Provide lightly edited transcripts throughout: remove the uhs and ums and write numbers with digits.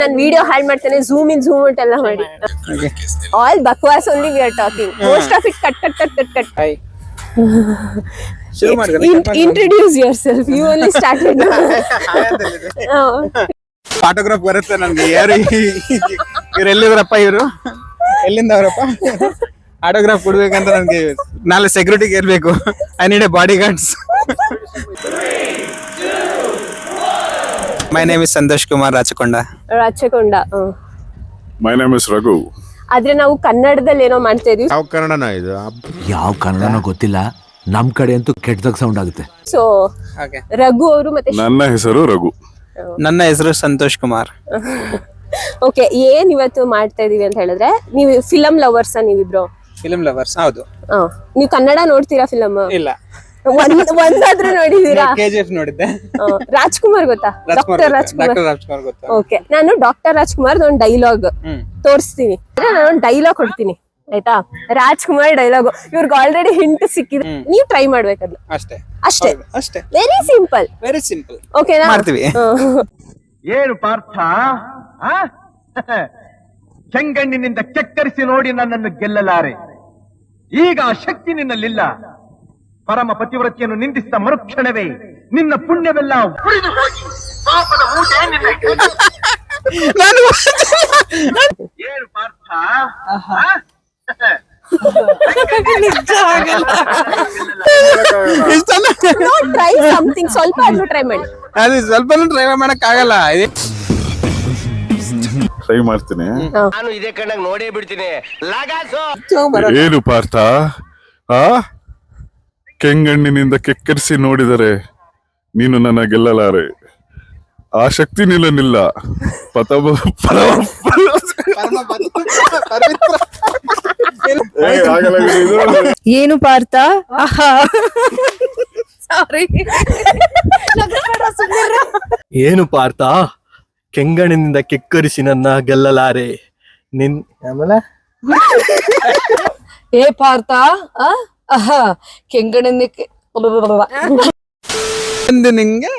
ನಾನು ವಿಡಿಯೋ ಹಾಳ್ ಮಾಡ್ತೇನೆ, ಝೂಮ್ ಇನ್ ಝೂಮ್ ಔಟ್ ಎಲ್ಲ ಮಾಡಿ. ಆಲ್ ಬಕ್ವಾಸ್ only we are talking. Most of it cut cut cut cut cut. Introduce yourself. You only started. Photograph ಬರುತ್ತೆ ನನ್ಗೆ. ಯಾರು ಇವ್ರು ಎಲ್ಲಿದ್ರಪ್ಪ? ಇವರು ಎಲ್ಲಿಂದ ಅವರಪ್ಪ? ಆಟೋಗ್ರಾಫ್ ಕೊಡ್ಬೇಕಂತ ನನ್ಗೆ ನಾಳೆ ಸೆಕ್ಯೂರಿಟಿಗೆ ಇರ್ಬೇಕು. I need a bodyguards. My name is Santosh Kumar Rachakonda. My name is Raghu. ಆದ್ರೆ ನಾವು ಕನ್ನಡದಲ್ಲಿ ಏನೋ ಮಾಡ್ತಾ ಇದೀವಿ. ಯಾವ ಕನ್ನಡನ ಇದು? ಯಾವ ಕನ್ನಡನೋ ಗೊತ್ತಿಲ್ಲ, ನಮ್ ಕಡೆ ಅಂತೂ ಕೆಟ್ಟದಾಗ ಸೌಂಡ್ ಆಗುತ್ತೆ. ಸೊ ರಘು ಅವರು ಮತ್ತೆ ನನ್ನ ಹೆಸರು ರಘು. ನನ್ನ ಹೆಸರು ಸಂತೋಷ್ ಕುಮಾರ್. ಓಕೆ, ಏನ್ ಇವತ್ತು ಮಾಡ್ತಾ ಇದೀವಿ ಅಂತ ಹೇಳಿದ್ರೆ, ನೀವು ಫಿಲಂ ಲವರ್ಸ್ ನೀವಿಬ್ರು? Film lovers. ಹೌದು. ನೀವು ಕನ್ನಡ ನೋಡ್ತೀರಾ ಫಿಲಂ? ಇಲ್ಲ, ಒಂದಾದ್ರೂ ನೋಡಿದೀರಾ? KGF ನೋಡಿದ್ದೆ. ರಾಜ್ಕುಮಾರ್ ಗೊತ್ತಾ? ಡಾಕ್ಟರ್ ರಾಜ್ಕುಮಾರ್ ಗೊತ್ತಾ? ಓಕೆ, ನಾನು ಡಾಕ್ಟರ್ ರಾಜ್ಕುಮಾರ್ ಒಂದು ಡೈಲಾಗ್ ತೋರಿಸ್ತೀನಿ, ನಾನು ಡೈಲಾಗ್ ಕೊಡ್ತೀನಿ, ಆಯ್ತಾ? ರಾಜ್ಕುಮಾರ್ ಡೈಲಾಗ್. ಇವ್ರಿಗೆ ಆಲ್ರೆಡಿ ಹಿಂಟ್ ಸಿಕ್ಕಿದ್ರೆ ನೀವು ಟ್ರೈ ಮಾಡ್ಬೇಕಲ್ಲ. ಅಷ್ಟೇ ಅಷ್ಟೇ ಅಷ್ಟೇ. Very simple. ಓಕೆನಾ? ಮಾಡ್ತೀವಿ. ಏನು ಪಾರ್ಥ, ಚೆಂಗಣ್ಣಿನಿಂದ ಕೆಕ್ಕರಿಸಿ ನೋಡಿ ನನ್ನನ್ನು ಗೆಲ್ಲಲಾರೆ. ಈಗ ಆ ಶಕ್ತಿ ನಿನ್ನಲ್ಲಿಲ್ಲ. ಪರಮ ಪತಿವ್ರತೆಯನ್ನು ನಿಂದಿಸಿದ ಮರುಕ್ಷಣವೇ ನಿನ್ನ ಪುಣ್ಯವೆಲ್ಲ ಉಳಿದು ಹೋಗಿ ಪಾಪದ ಮೂಟೆ ನಿನ್ನ ಏನು ಪಾರ್ಥ, ಟ್ರೈ ಸಮಥಿಂಗ್. ಸ್ವಲ್ಪ ಆದ್ರೂ ಟ್ರೈ ಮಾಡಿ. ಅದು ಸ್ವಲ್ಪನೂ ಟ್ರೈ ಮಾಡಕ್ ಆಗಲ್ಲ. ಟ್ರೈ ಮಾಡ್ತೀನಿ. ನಾನು ಇದೇ ಕಣ್ಣಾಗ ನೋಡೇ ಬಿಡ್ತೀನಿ. ಏನು ಪಾರ್ಥ, ಕೆಂಗಣ್ಣಿನಿಂದ ಕೆಕ್ಕರಿಸಿ ನೋಡಿದರೆ ನೀನು ನನ್ನ ಗೆಲ್ಲಲಾರೆ. ಆ ಶಕ್ತಿ ನಿಲ್ಲನಿಲ್ಲ. ಏನು ಪಾರ್ಥ? ಸಾರಿ. ಏನು ಪಾರ್ಥ, ಕೆಂಗಣ್ಣಿನಿಂದ ಕೆಕ್ಕರಿಸಿ ನನ್ನ ಗೆಲ್ಲಲಾರೆ. ಆಮೇಲೆ ಏ ಪಾರ್ಥ, ಕೆಂಗಣ್ಣಿಂದ ನಿಂಗೆ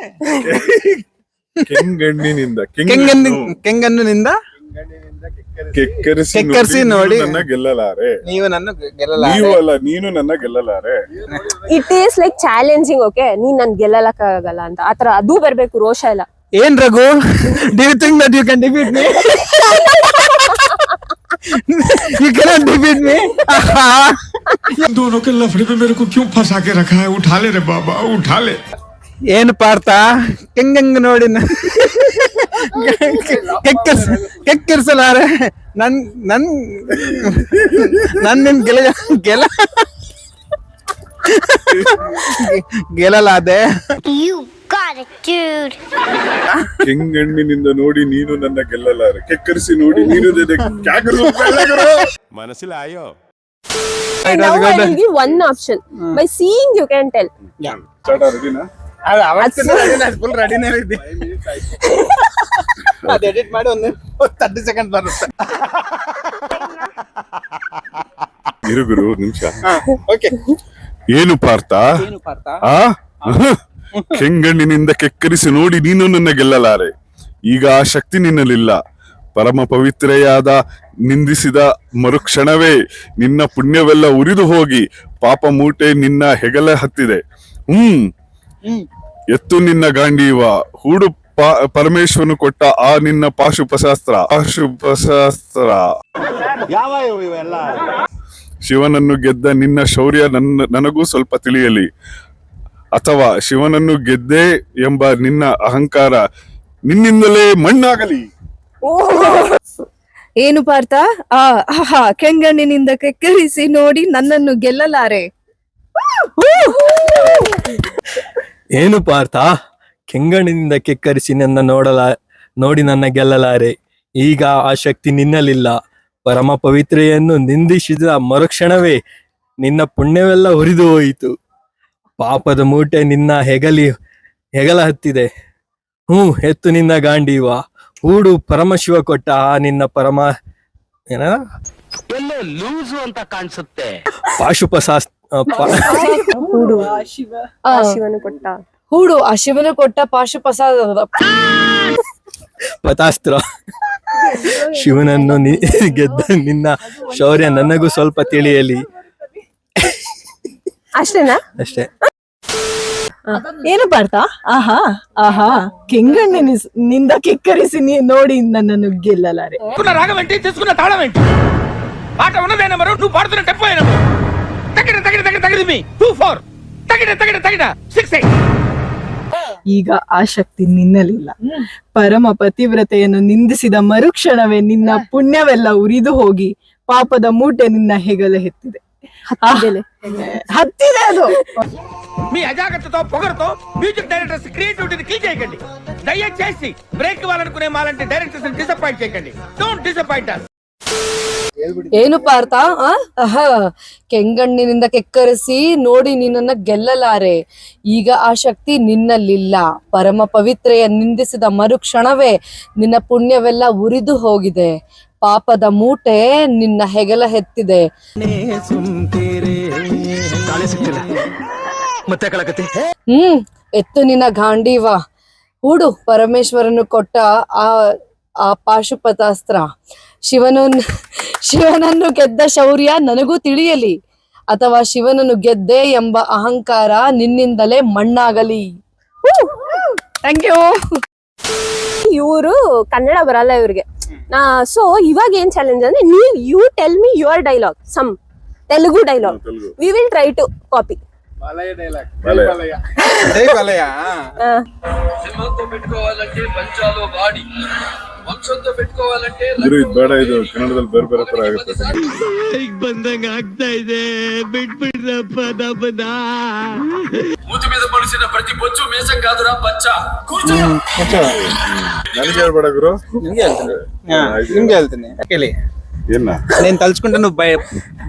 ಕೆಂಗಣ್ಣಿನಿಂದ ಕೆಂಗಣ್ಣಿನಿಂದ ಕೆಕ್ಕರಿಸಿ ನೋಡಿ ನನ್ನ ಗೆಲ್ಲಲಾರೆ. ನೀವು ನನ್ನ ಗೆಲ್ಲಲಾರೆ. ನೀವು ಅಲ್ಲ, ನೀನು ನನ್ನ ಗೆಲ್ಲಲಾರೆ. It is like challenging. Okay, ನೀನ್ ನನ್ ಗೆಲ್ಲಕ್ಕಾಗಲ್ಲ ಅಂತ ಆತರ ಅದು ಬರ್ಬೇಕು, ರೋಷ ಇಲ್ಲ. ಏನ್ Raghu, do you think that you can defeat me? You cannot defeat me. दोनों के लफड़े पे मेरे को क्यों फंसा के रखा है? उठा ले रे बाबा, उठा ले. ಏನು ಪಾರ್ಥ, ಕೆಂಗಂಗ ನೋಡಿ ಕೆಕ್ಕಿರ್ಸಲಾರೆ. ನನ್ ನಿನ್ ಗೆಲ್ಲಲಾದೆ. ಕೆಂಗಣ್ಣಿನಿಂದ ನೋಡಿ ನೀನು ನನ್ನ ಗೆಲ್ಲಲಾರೆ, ಕೆಕ್ಕರಿಸಿ ನೋಡಿ ನೀನು ಮನಸ್ಸಿಲಾಯೋ. One option by seeing you can tell. Full ರೆಡಿನೇ ಇದೆ. ಅದು ಎಡಿಟ್ ಮಾಡಿ ಒಂದು 30 ಸೆಕೆಂಡ್ ಬರುತ್ತೆ. ಇರುಗುರು ನಿಮಿಷ. ಓಕೆ. ಏನು ಪಾರ್ಥ, ಕೆಂಗಣ್ಣಿನಿಂದ ಕೆಕ್ಕರಿಸಿ ನೋಡಿ ನೀನು ನನ್ನ ಗೆಲ್ಲಲಾರೆ. ಈಗ ಆ ಶಕ್ತಿ ನಿನ್ನಲಿಲ್ಲ. ಪರಮ ಪವಿತ್ರೆಯಾದ ನಿಂದಿಸಿದ ಮರುಕ್ಷಣವೇ ನಿನ್ನ ಪುಣ್ಯವೆಲ್ಲ ಉರಿದು ಹೋಗಿ ಪಾಪ ಮೂಟೆ ನಿನ್ನ ಹೆಗಲ ಹತ್ತಿದೆ. ಎತ್ತು ನಿನ್ನ ಗಾಂಡೀವ ಹೂಡು ಪರಮೇಶ್ವರನು ಕೊಟ್ಟ ಆ ನಿನ್ನ ಪಾಶುಪಶಾಸ್ತ್ರ. ಶಿವನನ್ನು ಗೆದ್ದ ನಿನ್ನ ಶೌರ್ಯ ನನಗೂ ಸ್ವಲ್ಪ ತಿಳಿಯಲಿ. ಅಥವಾ ಶಿವನನ್ನು ಗೆದ್ದೆ ಎಂಬ ನಿನ್ನ ಅಹಂಕಾರ ನಿನ್ನಿಂದಲೇ ಮಣ್ಣಾಗಲಿ. ಏನು ಪಾರ್ಥ, ಕೆಂಗಣ್ಣಿನಿಂದ ಕೆಕ್ಕರಿಸಿ ನೋಡಿ ನನ್ನನ್ನು ಗೆಲ್ಲಲಾರೆ. ಏನು ಪಾರ್ಥ, ಕೆಂಗಣ್ಣಿನಿಂದ ಕೆಕ್ಕರಿಸಿ ನೋಡಿ ನನ್ನ ಗೆಲ್ಲಲಾರೆ. ಈಗ ಆ ಶಕ್ತಿ ನಿನ್ನಲಿಲ್ಲ. ಪರಮ ಪವಿತ್ರೆಯನ್ನು ನಿಂದಿಸಿದ ಮರುಕ್ಷಣವೇ ನಿನ್ನ ಪುಣ್ಯವೆಲ್ಲ ಹುರಿದು ಹೋಯಿತು. ಪಾಪದ ಮೂಟೆ ನಿನ್ನ ಹೆಗಲ ಹತ್ತಿದೆ. ಎತ್ತು ನಿನ್ನ ಗಾಂಡೀವ ಹೂಡು ಪರಮಶಿವ ಕೊಟ್ಟ ಆ ನಿನ್ನ ಪರಮ ಲೂಸು ಅಂತ ಕಾಣಿಸುತ್ತೆ. ಹೂಡು ಆ ಶಿವನು ಕೊಟ್ಟ ಪಾಶುಪಸಾಸ್ತ್ರ. ಶಿವನನ್ನು ಗೆದ್ದ ನಿನ್ನ ಶೌರ್ಯ ನನಗೂ ಸ್ವಲ್ಪ ತಿಳಿಯಲಿ. ಅಷ್ಟೇನಾ? ಅಷ್ಟೇ. ಏನು ಪಾರ್ಥ? ಆಹಾ ಆಹಾ ಕೆಂಗಣ್ಣಿನಿಂದ కెక్కరిసి ನೋಡಿ నన్నను ಗೆಲ್ಲಲಾರೆ. రాగం ఏంటి, తీసుకున్న తాళం ఏంటి? పాట ఉన్నదే నెంబరు, నువ్వు పాడుతున్న టెంపో ఏ నెంబరు? తగిడ తగిడ తగిడ తగిడ మీ 24 తగిడ తగిడ తగిడ 68. ಈಗ ಆ ಶಕ್ತಿ ನಿನ್ನಲಿಲ್ಲ. ಪರಮ ಪತಿವ್ರತೆಯನ್ನು ನಿಂದಿಸಿದ ಮರುಕ್ಷಣವೇ ನಿನ್ನ ಪುಣ್ಯವೆಲ್ಲ ಉರಿದು ಹೋಗಿ ಪಾಪದ ಮೂಟೆ ನಿನ್ನ ಹೆಗಲ ಎತ್ತಿದೆ. ಹತ್ತಿದೆ ಅದು. మీ అజాగ్రత్తతో పొగరుతో మ్యూజిక్ డైరెక్టర్స్ క్రియేటివిటీని కిల్ చేయకండి. దయచేసి బ్రేక్ ఇవ్వాలనుకునే మాలాంటి డైరెక్టర్స్ ని డిసప్పాయింట్ చేయకండి. Don't disappoint us. ಏನು ಪಾರ್ಥ? ಕೆಂಗಣ್ಣಿನಿಂದ ಕೆಕ್ಕರಿಸಿ ನೋಡಿ ನಿನ್ನನ್ನ ಗೆಲ್ಲಲಾರೆ. ಈಗ ಆ ಶಕ್ತಿ ನಿನ್ನಲ್ಲಿಲ್ಲ. ಪರಮ ಪವಿತ್ರೆಯ ನಿಂದಿಸಿದ ಮರುಕ್ಷಣವೇ ನಿನ್ನ ಪುಣ್ಯವೆಲ್ಲ ಉರಿದು ಹೋಗಿದೆ. ಪಾಪದ ಮೂಟೆ ನಿನ್ನ ಹೆಗಲ ಎತ್ತಿದೆ. ಎತ್ತು ನಿನ್ನ ಗಾಂಡೀವ. ಹೂಡು ಪರಮೇಶ್ವರನು ಕೊಟ್ಟ ಆ ಪಾಶುಪತಾಸ್ತ್ರ. ಶಿವನನ್ನು ಗೆದ್ದ ಶೌರ್ಯ ನನಗೂ ತಿಳಿಯಲಿ, ಅಥವಾ ಶಿವನನ್ನು ಗೆದ್ದೆ ಎಂಬ ಅಹಂಕಾರ ನಿನ್ನಿಂದಲೇ ಮಣ್ಣಾಗಲಿ. Thank you. ಇವರು ಕನ್ನಡ ಬರಲ್ಲ ಇವ್ರಿಗೆ. ಸೊ ಇವಾಗ ಏನ್ ಚಾಲೆಂಜ್ ಅಂದ್ರೆ you tell me your dialogue, some Telugu dialogue. We will try to copy. ಬೇಡ, ಇದು ಕನ್ನಡದಲ್ಲಿ ಬೇರೆ ಬೇರೆ ತರ ಆಗುತ್ತೆ. ಬಂದಂಗ ಆಗ್ತಾ ಇದೆ, ಬಿಟ್ಬಿಡ್ರಪ್ಪ ನಮ್ಮನ್ನ. ಮೂತಿ మీద పొడిసిన ప్రతి బొచ్చు మేసంగాదురా బచ్చ. ನನಗೆ ಹೇಳ್ಬೇಡ ಗುರು, ನಿಮ್ಗೆ ಹೇಳ್ತೀನಿ ಕೇಳಿ. ಏನ నేను తలుచుకుంటే నువ్వు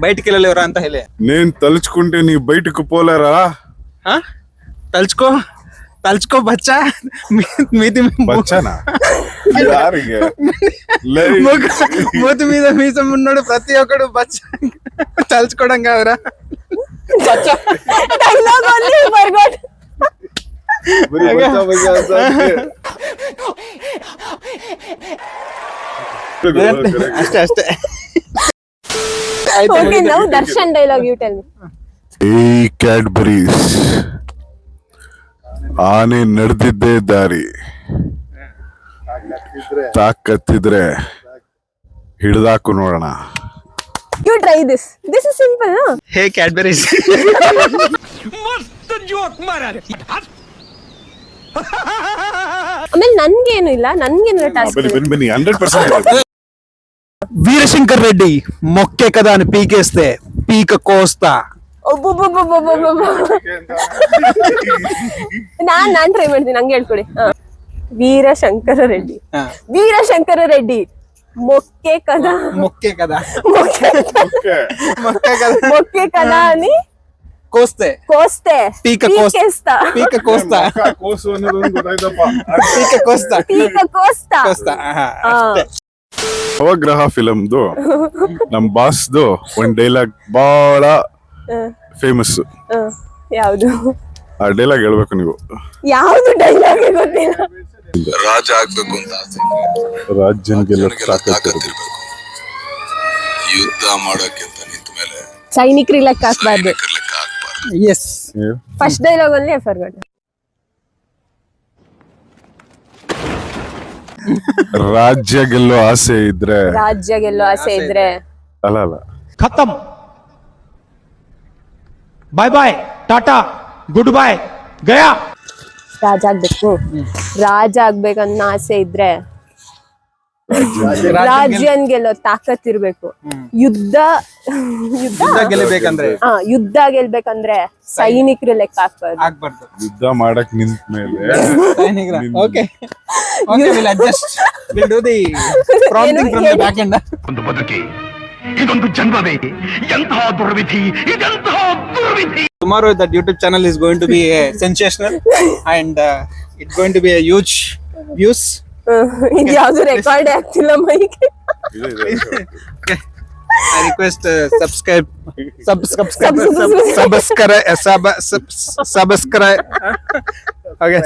బయటికి వెళ్ళలేవురా ಅಂತ ಹೇಳಿ. నేను తలుచుకుంటే నీ బయటకు పోలేరా? తలుచుకో తలుచుకో బచ్చా. మీది బచ్చానా? యాರಿಗೆ? మూతి మీద మీసం ఉన్నాడు ప్రతి ఒక్కడు బచ్చ తలుచుకోవడం కాదురా. Dialogue only forgot. ಅಷ್ಟೇ ಅಷ್ಟೇ. Okay, now Darshan dialogue, you tell me. ಈ ಕ್ಯಾಡ್ಬರೀಸ್ ಆನೆ ನಡೆದಿದ್ದೇ ದಾರಿ, ತಾಕತ್ತಿದ್ರೆ ಹಿಡ್ದಾಕು ನೋಡೋಣ. You try this. This is simple ನಾ? Hey Cadbury's. ಮಸ್ತ್ ಜೋಕ್ ಮಾರಾರೆ. ಆಮೇಲೆ ನನ್ಗೇನು ಇಲ್ಲ, ನನ್ಗೇನು ಟಾಸ್ಕ್. ಬನ್ನಿ 100%. వీరశంకర్ రెడ్డి మొక్కే కదా అని పీకేస్తే పీక కోస్తా. ನಾನ್ ಟ್ರೈ ಮಾಡ್ತೀನಿ, ಹಂಗೆ ಹೇಳ್ಕೊಡಿ. ವೀರಶಂಕರ ರೆಡ್ಡಿ. ವೀರಶಂಕರ ರೆಡ್ಡಿ ಮೊಕ್ಕೆ ಕದ మొక్కే కదా ಮೊಕ್ಕೆ ಕದ అని కోస్తే కోస్తే పీక పీకేస్తా. పీక కోస్తా. ಕೋಸು ಅನ್ನೋದು ಒಂದು ಗೊತ್ತಾಯ್ತಪ್ಪ. పీక కోస్తా. ಪೀಕ ಕೋಸ್ತಾ. కోస్తా. ನವಗ್ರಹ ಫಿಲಮ್ದು ನಮ್ ಬಾಸ್ದು ಒಂದ್ ಡೈಲಾಗ್ ಬಹಳ ಫೇಮಸ್. ಯಾವ್ದು? ಆ ಡೈಲಾಗ್ ಹೇಳ್ಬೇಕು ನೀವು. ಯಾವ್ದು ಡೈಲಾಗ್ ಗೊತ್ತಿಲ್ಲ. ರಾಜ ಆಗ್ಬೇಕು ಅಂತ ರಾಜ್ಯನ್ಗೆಲ್ಲ ತಾಕತ್ತಿರ್ಬೇಕು, ಯುದ್ಧ ಮಾಡೋಕ್ಕಿಂತ ನಿಂತ ಮೇಲೆ ಸೈನಿಕರಿ ಲೆಕ್ಕ ಹಾಕ್ಬಾರ್ದು. ಎಸ್, ಫಸ್ಟ್ ಡೈಲಾಗ್ ಅಲ್ಲಿ ಫರ್ಗಾಟ್. ರಾಜ್ಯ ಗೆಲ್ಲೋ ಆಸೆ ಇದ್ರೆ, ರಾಜ್ಯ ಗೆಲ್ಲೋ ಆಸೆ ಇದ್ರೆ ಅಲ್ಲ ಅಲ್ಲ, खत्म, bye bye, tata, goodbye, गया. ರಾಜ ಆಗ್ಬೇಕು. ರಾಜ ಆಗ್ಬೇಕನ್ನ ಆಸೆ ಇದ್ರೆ ರಾಜ್ಯನ್ ಗೆಲ್ಲೋ ತಾಕತ್ ಇರ್ಬೇಕು. ಯುದ್ಧ ಗೆಲ್ಲಬೇಕಂದ್ರೆ ಯುದ್ಧ ಗೆಲ್ಬೇಕಂದ್ರೆ ಸೈನಿಕರು ಲೆಕ್ಕ ಹಾಕ್ಬಾರ್ದು. ಆಗ್ಬಾರ್ದು. ಯುದ್ಧ ಮಾಡಕ್ ನಿಂತ ಮೇಲೆ okay, will adjust, will do the prompting from the back end. ಒಂದು ಬದುಕಿ, ಇದೊಂದು ಜನ್ಮವೇ, ಎಂತಹ ದುರ್ವಿಧಿ, ಇದೆಂತಹ ದುರ್ವಿಧಿ. Tomorrow that YouTube channel is going to be sensational and it's going to be a huge views. ಇದು ಯಾವ್ದು ರೆಕಾರ್ಡ್ ಆಗ್ತಿಲ್ಲ mic. I request subscribe. Okay,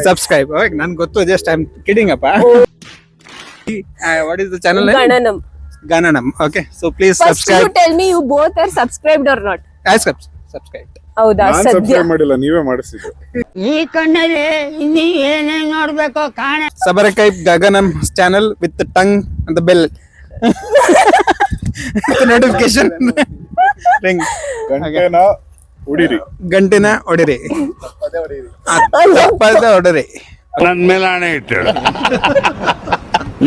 subscribe. Okay, nan gottu, just I'm kidding appa. What is the channel name? Gananam. Gananam. Okay, so please First you subscribe. tell me you both are subscribed or not. Subscribe. ಹೌದಾ? ಸದ್ಯ ಮಾಡಿಲ್ಲ, ನೀವೇ ಮಾಡಿಸಿದ್ದು. ಈ ಕಣ್ಣಲ್ಲಿ ಇನ್ನೀ ಏನೇನ್ ನೋಡ್ಬೇಕೋ ಕಾಣ. Subscribe Gaganam channel with the tongue and the bell. The notification ring. ಗಂಟೆನ ಹೊಡಿರಿ. ತಪ್ಪದ ಹೊಡಿರಿ. ನನ್ ಮೇಲೆ ಆಣೆ ಇಟ್ಟು,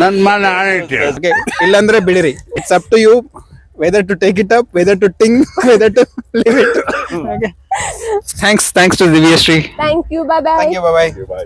ನನ್ ಮೇಲೆ ಆಣೆ ಇಟ್ಟು. Okay, ಇಲ್ಲಾಂದ್ರೆ ಬಿಡಿರಿ. It's up to you whether to take it up, whether to ting, whether to leave it. Okay. Thanks to Divyashree. Thank you. Bye bye. Thank you. Bye bye.